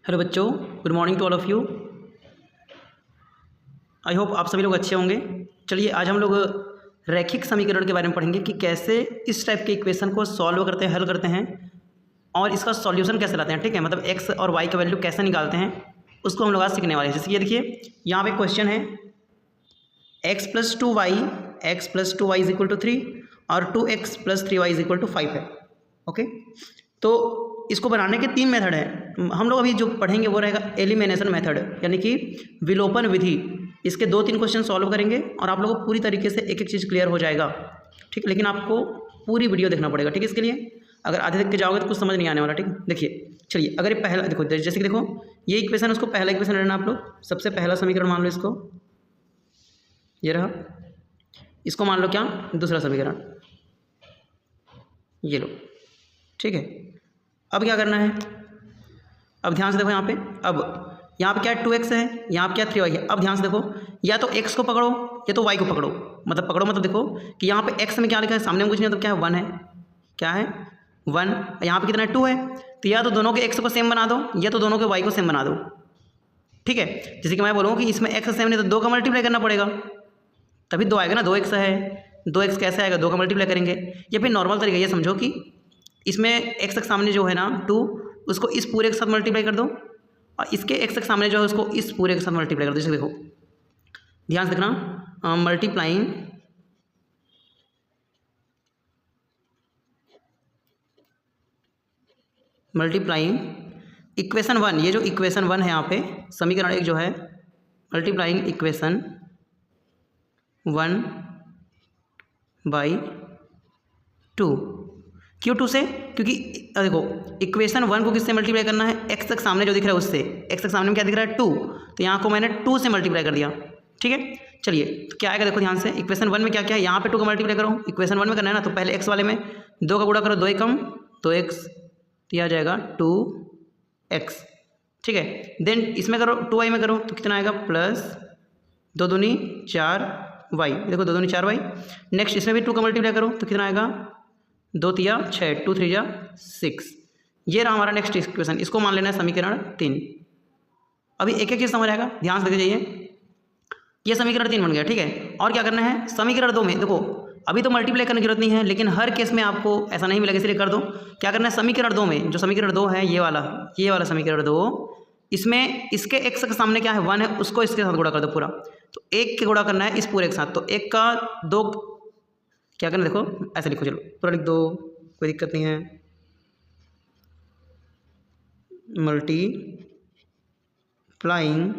Hello बच्चों, good morning to all of you. I hope आप सभी लोग अच्छे होंगे। चलिए आज हम लोग रैखिक समीकरण के बारे में पढ़ेंगे कि कैसे इस टाइप के इक्वेशन को सॉल्व करते हैं, हल करते हैं और इसका सॉल्यूशन कैसे लाते हैं। ठीक है, मतलब एक्स और वाई का वैल्यू कैसे निकालते हैं उसको हम लोग आज सीखने वाले हैं। जैसे ये देखिए, यहाँ पे क्वेश्चन है x plus two y is equal to 3 और 2x plus 3y is equal to 5 है। ओके, तो इसको बनाने के 3 मेथड हैं। हम लोग अभी जो पढ़ेंगे वो रहेगा एलिमिनेशन मेथड, यानी कि विलोपन विधि। इसके 2-3 क्वेश्चन सॉल्व करेंगे और आप लोगों को पूरी तरीके से एक एक चीज़ क्लियर हो जाएगा। ठीक, लेकिन आपको पूरी वीडियो देखना पड़ेगा। ठीक है, इसके लिए अगर आधे देख के जाओगे तो कुछ समझ नहीं आने वाला। ठीक, देखिए चलिए, अगर ये पहला देखो, जैसे कि देखो ये इक्वेशन, उसको पहला इक्वेशन लेना आप लोग। सबसे पहला समीकरण मान लो इसको, ये रहा। इसको मान लो क्या, दूसरा समीकरण, ये लो। ठीक है, अब क्या करना है, अब ध्यान से देखो यहाँ पे। अब यहाँ पे क्या है, 2x है, यहाँ पे क्या 3y है। अब ध्यान से देखो, या तो x को पकड़ो या तो y को पकड़ो। मतलब पकड़ो मतलब देखो कि यहाँ पे x में क्या लिखा है, सामने में कुछ नहीं, तो क्या है 1 है। क्या है 1। यहाँ पे कितना है 2 है, तो या तो दोनों के x को सेम बना दो या तो दोनों के y को सेम बना दो। ठीक है, जैसे कि मैं बोलूँ कि इसमें x सेम नहीं तो 2 का मल्टीप्लाई करना पड़ेगा, तभी 2 आएगा ना। 2x है, 2x कैसे आएगा, 2 का मल्टीप्लाई करेंगे। या फिर नॉर्मल तरीका ये समझो कि इसमें x तक सामने जो है ना 2, उसको इस पूरे के साथ मल्टीप्लाई कर दो और इसके x तक सामने जो है उसको इस पूरे के साथ मल्टीप्लाई कर दो। जैसे देखो, ध्यान से देखना, मल्टीप्लाइंग इक्वेशन 1, ये जो इक्वेशन 1 है यहाँ पे समीकरण 1 जो है, मल्टीप्लाइंग इक्वेशन 1 बाई 2। क्यों 2 से, क्योंकि देखो इक्वेशन 1 को किससे मल्टीप्लाई करना है, x तक सामने जो दिख रहा है उससे। x तक सामने में क्या दिख रहा है 2, तो यहाँ को मैंने 2 से मल्टीप्लाई कर दिया। ठीक है, चलिए तो क्या आएगा देखो ध्यान से, इक्वेशन 1 में क्या क्या है, यहाँ पे 2 का मल्टीप्लाई करो। इक्वेशन 1 में करना है ना, तो पहले x वाले में 2 का गुणा करो, 2 एकम 2x, तो आ जाएगा 2x। ठीक है, देन इसमें करो 2y में करो तो कितना आएगा, प्लस 2 दूनी 4y। देखो 2 दूनी 4y। नेक्स्ट इसमें भी 2 का मल्टीप्लाई करो तो कितना आएगा, 2 तिया 6, 2 3 6। ये रहा हमारा नेक्स्ट इक्वेशन। इसको मान लेना है समीकरण 3। अभी एक एक चीज़ समझ आएगा, ध्यान से देखिए। ये समीकरण 3 बन गया। ठीक है, और क्या करना है, समीकरण 2 में देखो अभी तो मल्टीप्लाई करने की जरूरत नहीं है, लेकिन हर केस में आपको ऐसा नहीं मिलेगा, इसलिए कर दो। क्या करना है, समीकरण 2 में, जो समीकरण 2 है ये वाला समीकरण 2, इसमें इसके x के सामने क्या है 1 है, उसको इसके साथ गुणा कर दो पूरा। तो 1 के गुणा करना है इस पूरे के साथ, तो 1 का 2 क्या करना, देखो ऐसे लिखो, चलो पूरा लिख दो, कोई दिक्कत नहीं है। Multiplying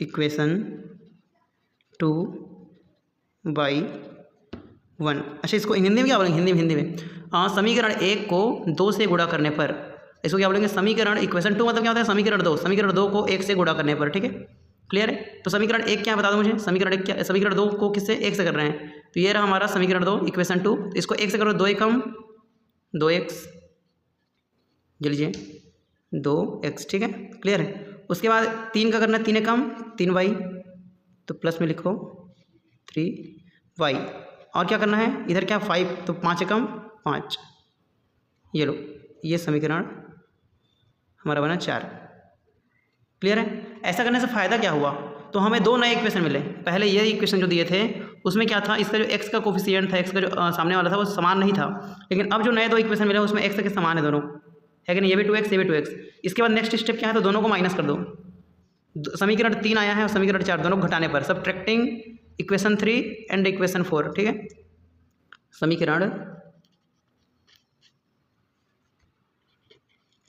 equation 2 by 1। अच्छा, इसको हिंदी में क्या बोलेंगे, हिंदी में समीकरण 1 को 2 से गुणा करने पर इसको क्या बोलेंगे, समीकरण इक्वेशन 2 मतलब क्या होता है, समीकरण 2 को 1 से गुणा करने पर। ठीक है, क्लियर है। तो समीकरण 1 क्या है बता दो मुझे, समीकरण 1 क्या, समीकरण 2 को किससे 1 से कर रहे हैं, तो ये रहा हमारा समीकरण 2 इक्वेशन 2। इसको 1 से करो, 2 एकम 2x, ये लीजिए 2x। ठीक है, क्लियर है। उसके बाद 3 का करना है, 3 एकम 3y, तो प्लस में लिखो 3y। और क्या करना है, इधर क्या 5, तो 5 एकम 5, ये लो, ये समीकरण हमारा बना 4। क्लियर है। ऐसा करने से फ़ायदा क्या हुआ, तो हमें 2 नए इक्वेशन मिले। पहले ये इक्वेशन जो दिए थे उसमें क्या था, इसका जो x का कोफिशिएंट था, x का जो सामने वाला था वो समान नहीं था, लेकिन अब जो नए 2 इक्वेशन मिले उसमें x के समान है दोनों, है कि नहीं, ये भी 2x ये भी 2x। इसके बाद नेक्स्ट स्टेप क्या है, तो दोनों को माइनस कर दो। समीकरण 3 आया है और समीकरण 4 दोनों घटाने पर, सब्ट्रैक्टिंग इक्वेशन 3 एंड इक्वेशन 4। ठीक है, समीकरण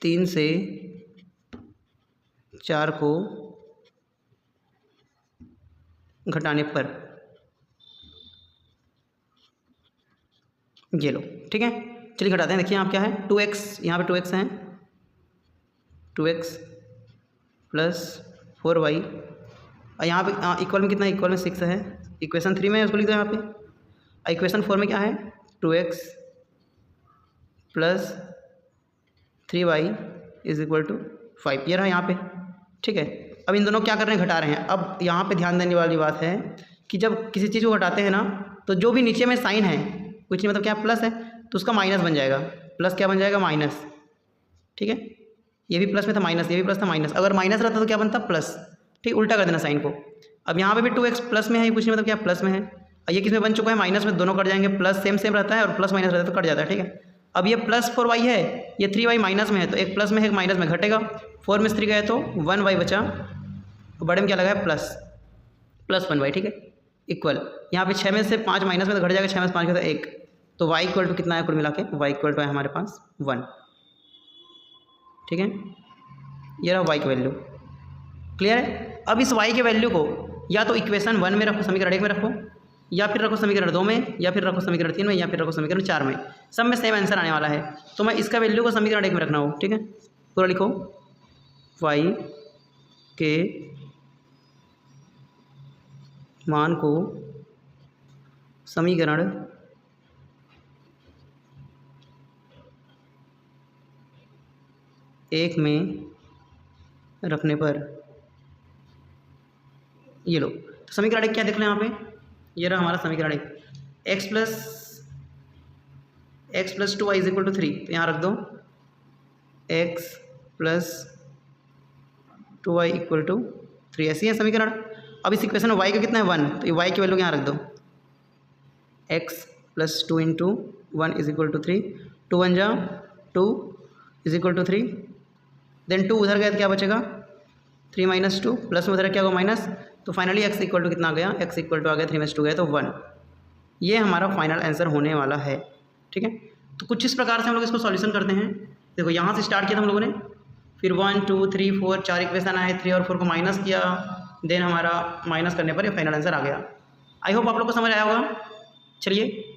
3 से 4 को घटाने पर ये लो। ठीक है, चलिए घटाते हैं। देखिए यहाँ क्या है, 2x, यहाँ पे 2x है, 2x प्लस 4y, और यहाँ पे इक्वल में कितना, इक्वल में 6 है। इक्वेशन 3 में उसको लिख दो यहाँ पे। इक्वेशन 4 में क्या है, 2x plus 3y is equal to 5, ये रहा यहाँ पे। ठीक है, अब इन दोनों क्या कर रहे हैं, घटा रहे हैं। अब यहाँ पे ध्यान देने वाली बात है कि जब किसी चीज़ को घटाते हैं ना, तो जो भी नीचे में साइन है, कुछ नहीं मतलब क्या प्लस है, तो उसका माइनस बन जाएगा। प्लस क्या बन जाएगा, माइनस। ठीक है, ये भी प्लस में था माइनस, ये भी प्लस था माइनस, अगर माइनस रहता तो क्या बनता प्लस, ठीक, उल्टा कर देना साइन को। अब यहाँ पे भी 2x प्लस में है, ये पूछने मतलब क्या प्लस में है, और ये किस में बन चुका है माइनस में, दोनों कट जाएंगे, प्लस सेम सेम रहता है और प्लस माइनस रहता है तो कट जाता है, ठीक है। अब ये प्लस 4y है, ये 3y माइनस में है, तो एक प्लस में है एक माइनस में, घटेगा, 4 में 3 गए तो 1y बचा, बड़े में क्या लगा है प्लस 1y, ठीक है, इक्वल, यहाँ पे 6 में से 5 माइनस में तो घट जाएगा, 6 में से 5 गया तो 1, तो y इक्वल टू कितना है कुल मिला के, y इक्वल टू है हमारे पास 1, ठीक है, ये रहा y की वैल्यू, क्लियर है। अब इस y के वैल्यू को या तो इक्वेशन 1 में रखो, समीकरण 1 में रखो, या फिर रखो समीकरण 2 में, या फिर रखो समीकरण 3 में, या फिर रखो समीकरण 4 में, सब में सेम आंसर आने वाला है। तो मैं इसका वैल्यू को समीकरण 1 में रखना हो, ठीक है, पूरा लिखो, y के मान को समीकरण 1 में रखने पर, ये लो, तो समीकरण 1 क्या देख लें यहाँ पे, ये रहा हमारा समीकरण 1, x plus 2y is equal to 3, तो यहाँ रख दो x plus 2y equal to 3, ऐसी है समीकरण। अब इस इक्वेशन में y का कितना है 1, तो ये y की वैल्यू यहाँ रख दो, x plus 2 into 1 is equal to 3, 2 1 जा 2 इज इक्वल टू 3, देन 2 उधर गया तो क्या बचेगा 3 माइनस 2, प्लस में उधर क्या होगा माइनस, तो फाइनली x इक्वल टू कितना आ गया, x इक्वल टू आ गया 3 माइनस 2 गया तो 1, ये हमारा फाइनल आंसर होने वाला है, ठीक है। तो कुछ इस प्रकार से हम लोग इसको सॉल्यूशन करते हैं। देखो यहाँ से स्टार्ट किया था हम लोगों ने, फिर 1 2 3 4 4 इक्वेशन आए, 3 और 4 को माइनस किया, देन हमारा माइनस करने पर ये फाइनल आंसर आ गया। आई होप आप लोग को समझ आया होगा। चलिए